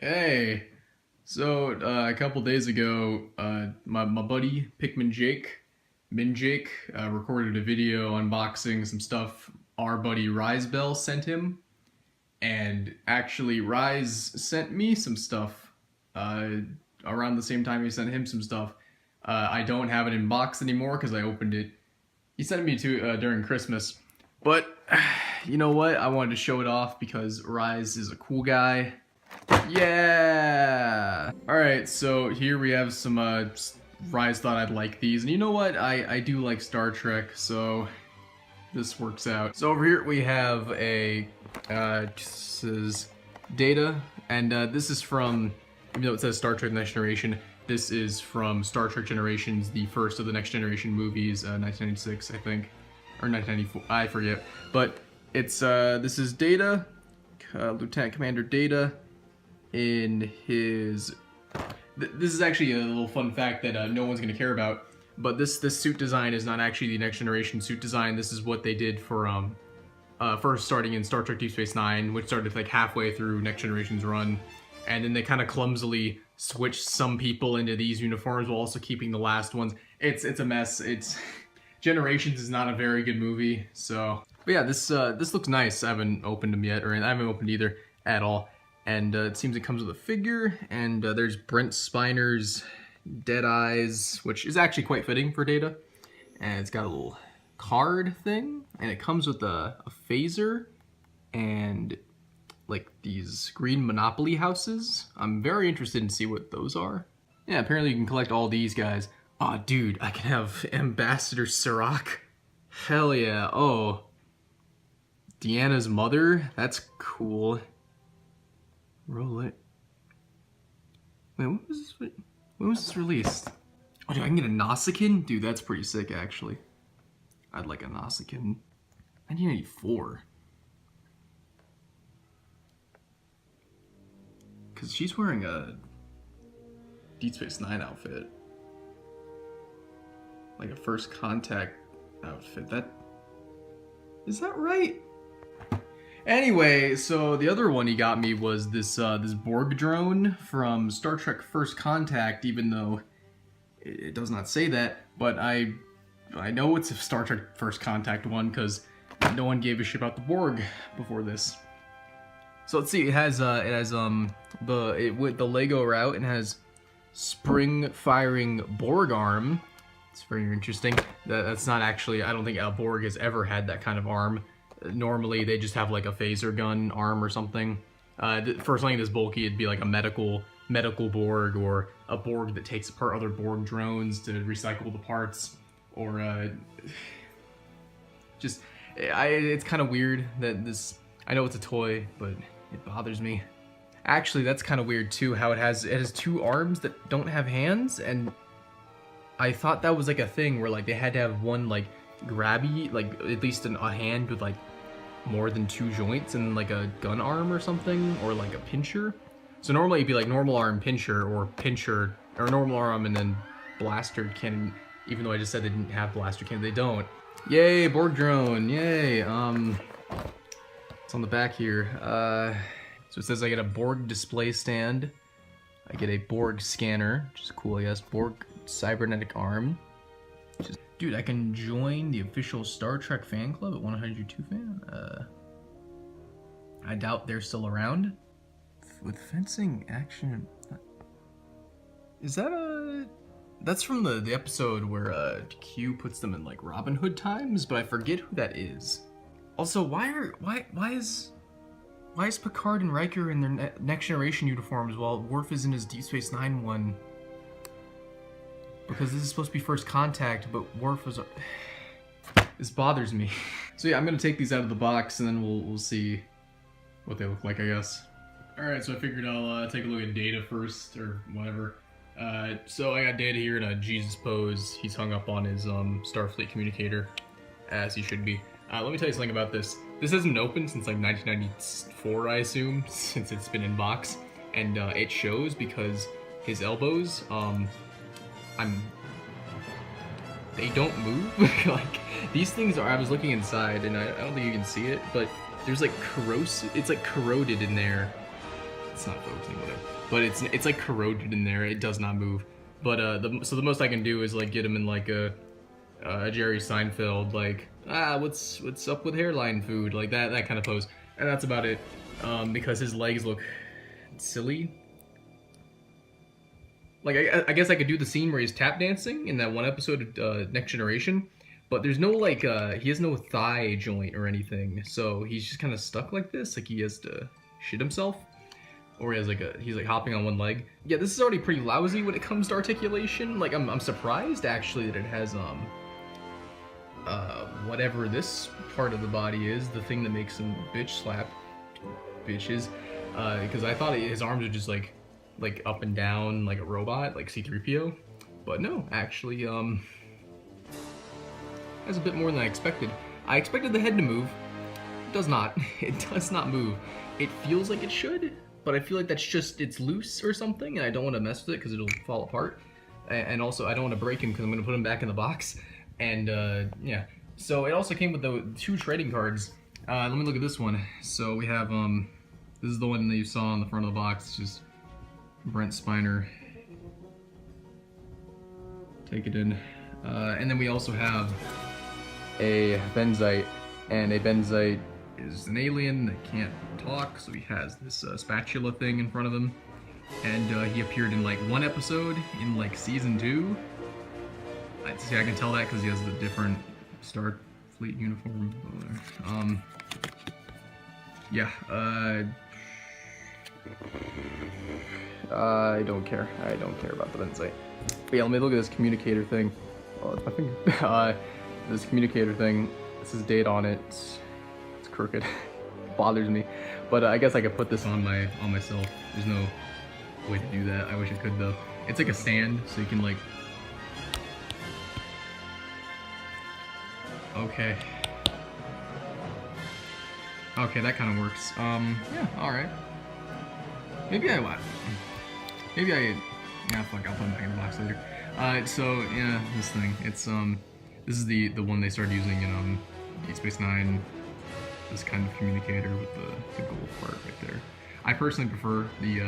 Hey, so a couple days ago, my buddy Pikmin Jake, Min Jake, recorded a video unboxing some stuff our buddy Rizebell sent him, and actually Rise sent me some stuff uh, around the same time he sent him some stuff. I don't have it in box anymore because I opened it. He sent it me to during Christmas, but you know what? I wanted to show it off because Rise is a cool guy. Yeah! Alright, so here we have some, Rise thought I'd like these, and you know what? I do like Star Trek, so this works out. So over here we have a, this is Data, and this is from, even though it says Star Trek Next Generation, this is from Star Trek Generations, the first of the Next Generation movies, 1996, I think, or 1994, I forget. But it's, this is Data, Lieutenant Commander Data, in his this is actually a little fun fact that no one's gonna care about, but this suit design is not actually the Next Generation suit design. This is what they did for first starting in Star Trek Deep Space Nine, which started like halfway through Next Generation's run, and then they kind of clumsily switched some people into these uniforms while also keeping the last ones. It's a mess. It's Generations is not a very good movie, so but yeah, this looks nice. I haven't opened them yet, or I haven't opened either at all. And it seems it comes with a figure, and there's Brent Spiner's Dead Eyes, which is actually quite fitting for Data. And it's got a little card thing, and it comes with a phaser and like these green Monopoly houses. I'm very interested in see what those are. Yeah, apparently you can collect all these guys. Aw, oh, dude, I can have Ambassador Serac. Hell yeah. Oh, Deanna's mother? That's cool. Roll it. Wait, when was this released? Oh, dude, I can get a Nausicaan? Dude, that's pretty sick, actually. I'd like a Nausicaan. 1984. Because she's wearing a Deep Space Nine outfit. Like a First Contact outfit. Is that right? Anyway, so the other one he got me was this this Borg drone from Star Trek First Contact, even though it does not say that, but I know it's a Star Trek First Contact one because no one gave a shit about the Borg before this. So let's see, it has with the Lego route, it has spring firing Borg arm. It's very interesting. That's not actually, I don't think a Borg has ever had that kind of arm. Normally they just have like a phaser gun arm or something. For something this bulky, it'd be like a medical Borg, or a Borg that takes apart other Borg drones to recycle the parts, or it's kind of weird that this. I know it's a toy, but it bothers me. Actually, that's kind of weird too. How it has two arms that don't have hands, and I thought that was like a thing where like they had to have one like grabby, like at least a hand with like more than two joints and like a gun arm or something, or like a pincher. So normally it'd be like normal arm pincher, or normal arm and then blaster cannon, even though I just said they didn't have blaster cannon. They don't. Yay, Borg drone, yay. It's on the back here. So it says I get a Borg display stand, I get a Borg scanner, which is cool, I guess. Borg cybernetic arm. Dude, I can join the official Star Trek fan club at 102 fan. I doubt they're still around. With fencing action. Is that that's from the episode where Q puts them in like Robin Hood times, but I forget who that is. Also, why is Picard and Riker in their Next Generation uniforms while Worf is in his Deep Space Nine one? Because this is supposed to be First Contact, but Worf was. This bothers me. So yeah, I'm gonna take these out of the box and then we'll see what they look like, I guess. All right, so I figured I'll take a look at Data first, or whatever. So I got Data here in a Jesus pose. He's hung up on his Starfleet communicator, as he should be. Let me tell you something about this. This hasn't been opened since like 1994, I assume, since it's been in box, and it shows because his elbows, they don't move. Like, these things are, I was looking inside and I don't think you can see it, but there's like corrosive, it's like corroded in there. it's not focusing, whatever. But it's like corroded in there. It does not move. But so the most I can do is like get him in like a Jerry Seinfeld, like, what's up with hairline food, like that kind of pose, and that's about it. Because his legs look silly. Like I guess I could do the scene where he's tap dancing in that one episode of Next Generation, but there's no like he has no thigh joint or anything, so he's just kind of stuck like this, like he has to shit himself, or he has like he's like hopping on one leg. Yeah, this is already pretty lousy when it comes to articulation. Like I'm surprised actually that it has whatever this part of the body is, the thing that makes him bitch slap bitches, because I thought his arms are just like up and down like a robot, like C-3PO, but no, actually has a bit more than I expected. I expected the head to move. It does not. It does not move. It feels like it should, but I feel like that's just, it's loose or something, and I don't want to mess with it because it'll fall apart, and also I don't want to break him because I'm going to put him back in the box. And yeah, so it also came with the 2 trading cards. Let me look at this one. So we have this is the one that you saw on the front of the box. It's just Brent Spiner. Take it in. And then we also have a Benzite, and a Benzite is an alien that can't talk, so he has this spatula thing in front of him. And he appeared in like 1 episode in like season 2. See, I can tell that because he has the different Starfleet uniform. Yeah, I don't care. I don't care about the Benzite. But yeah, let me look at this communicator thing. I think this communicator thing, this is date on it. It's crooked. It bothers me. But I guess I could put this on myself. There's no way to do that. I wish I could though. It's like a stand, so you can like. Okay. Okay, that kind of works. Yeah, alright. Maybe yeah, fuck, I'll put it back in the box later. So, yeah, this thing, it's, this is the one they started using in, Deep Space Nine, this kind of communicator with the gold part right there. I personally prefer the,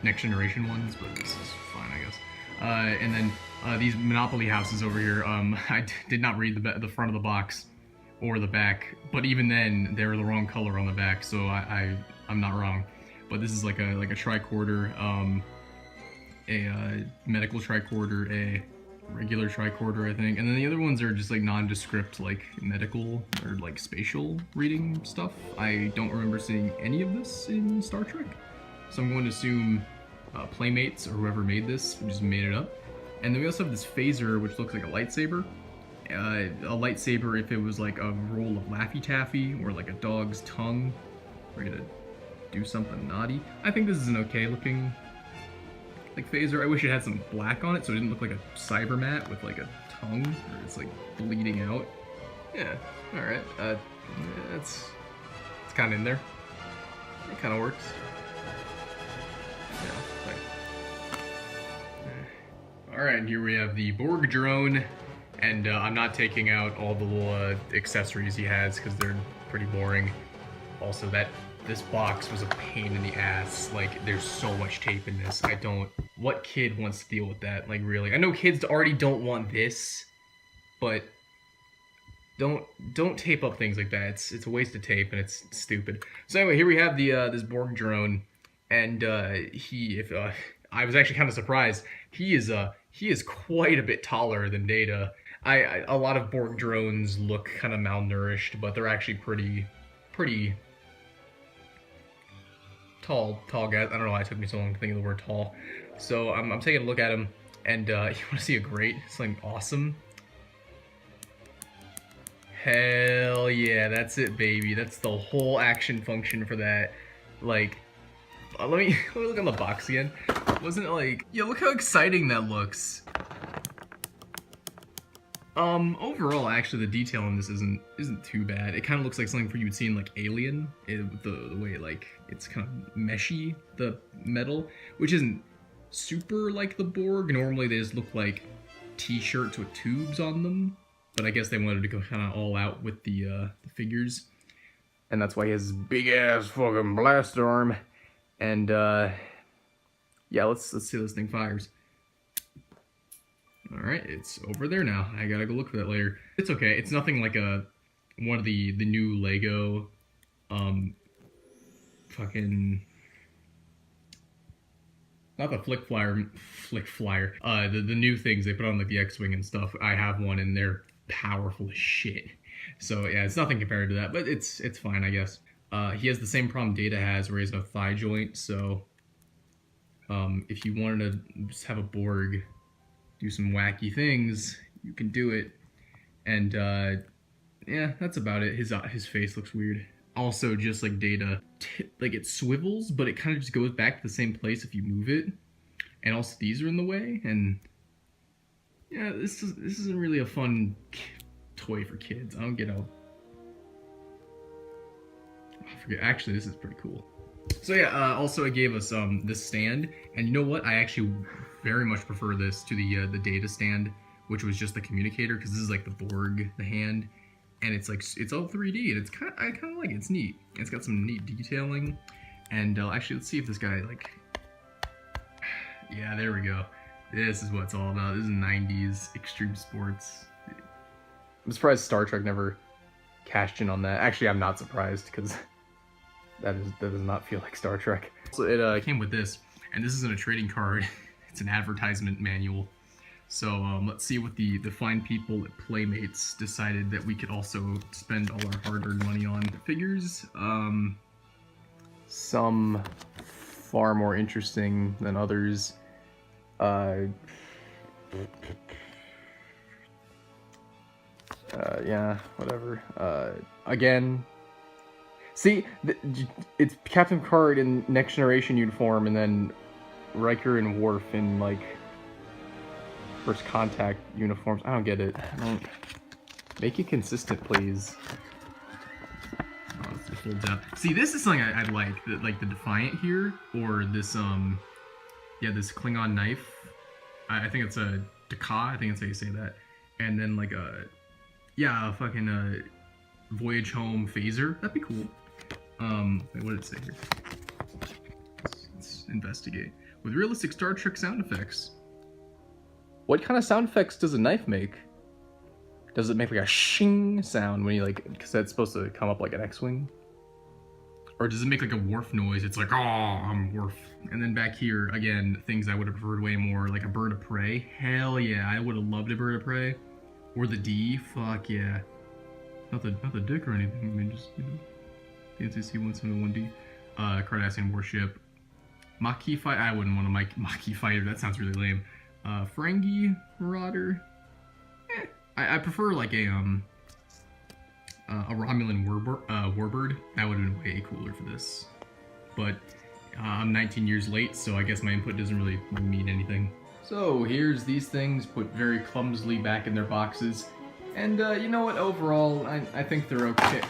Next Generation ones, but this is fine, I guess. And then, these Monopoly houses over here, I did not read the front of the box or the back, but even then they were the wrong color on the back, so I'm not wrong. But this is like a tricorder, a medical tricorder, a regular tricorder, I think, and then the other ones are just like nondescript, like medical or like spatial reading stuff. I don't remember seeing any of this in Star Trek, so I'm going to assume Playmates or whoever made this just made it up. And then we also have this phaser, which looks like a lightsaber. A lightsaber if it was like a roll of Laffy Taffy or like a dog's tongue. We're gonna do something naughty. I think this is an okay looking like phaser. I wish it had some black on it so it didn't look like a Cybermat with like a tongue or it's like bleeding out. Yeah, alright. It's kind of in there. It kind of works. Yeah, alright, here we have the Borg drone, and I'm not taking out all the little accessories he has because they're pretty boring. Also, this box was a pain in the ass. Like, there's so much tape in this. What kid wants to deal with that? Like, really? I know kids already don't want this, but don't tape up things like that. It's a waste of tape and it's stupid. So anyway, here we have the this Borg drone, and I was actually kind of surprised. He is quite a bit taller than Data. A lot of Borg drones look kind of malnourished, but they're actually pretty tall guys. I don't know why it took me so long to think of the word tall. So I'm taking a look at him, and you want to see a great, something awesome? Hell yeah, that's it, baby. That's the whole action function for that. Like, let me look on the box again. Wasn't it like, yeah, look how exciting that looks. Overall, actually, the detail on this isn't too bad. It kind of looks like something you would see in like Alien, the way like it's kind of meshy, the metal, which isn't super like the Borg. Normally, they just look like T-shirts with tubes on them, but I guess they wanted to go kind of all out with the figures, and that's why he has this big ass fucking blaster arm. And yeah, let's see how this thing fires. All right, it's over there now. I gotta go look for that later. It's okay. It's nothing like one of the new Lego, fucking, not the flick flyer, the new things they put on like the X-wing and stuff. I have one and they're powerful as shit. So yeah, it's nothing compared to that, but it's fine, I guess. He has the same problem Data has, where he has no thigh joint. So if you wanted to just have a Borg do some wacky things, you can do it. And yeah, that's about it. His face looks weird. Also, just like Data, like it swivels, but it kind of just goes back to the same place if you move it. And also these are in the way, and yeah, this isn't really a fun toy for kids. I don't get how. I forget. Actually, this is pretty cool. So yeah, also it gave us this stand, and you know what? I actually very much prefer this to the Data stand, which was just the communicator, because this is like the Borg, the hand, and it's like it's all 3D, and I kind of like it. It's neat. It's got some neat detailing, and actually let's see if this guy like. Yeah, there we go. This is what it's all about. This is 90s extreme sports. I'm surprised Star Trek never cashed in on that. Actually, I'm not surprised, because that does not feel like Star Trek. So it came with this, and this isn't a trading card. It's an advertisement manual. So let's see what the fine people at Playmates decided that we could also spend all our hard-earned money on. Figures, some far more interesting than others. Yeah, whatever. Again, see, it's Captain Picard in Next Generation uniform, and then Riker and Worf in like First Contact uniforms. I don't get it. Make it consistent, please. Oh, it folds out. See, this is something I like the Defiant here, or this yeah, this Klingon knife. I think it's a Daka. I think that's how you say that. And then like a fucking Voyage Home phaser. That'd be cool. Wait, what did it say here? Let's investigate. With realistic Star Trek sound effects. What kind of sound effects does a knife make? Does it make like a shing sound when you like, because that's supposed to come up like an X-wing? Or does it make like a Worf noise? It's like, oh, I'm Worf. And then back here, again, things I would have preferred way more, like a bird of prey. Hell yeah, I would have loved a bird of prey. Or the D, fuck yeah. Not the dick or anything, I mean, just, you know. Fancy C-171D. Cardassian warship. Maquis fighter, I wouldn't want a Maquis fighter, that sounds really lame. Ferengi Marauder. I prefer like a Romulan warbird. That would have been way cooler for this. But I'm 19 years late, so I guess my input doesn't really mean anything. So here's these things put very clumsily back in their boxes. And you know what, overall, I think they're okay.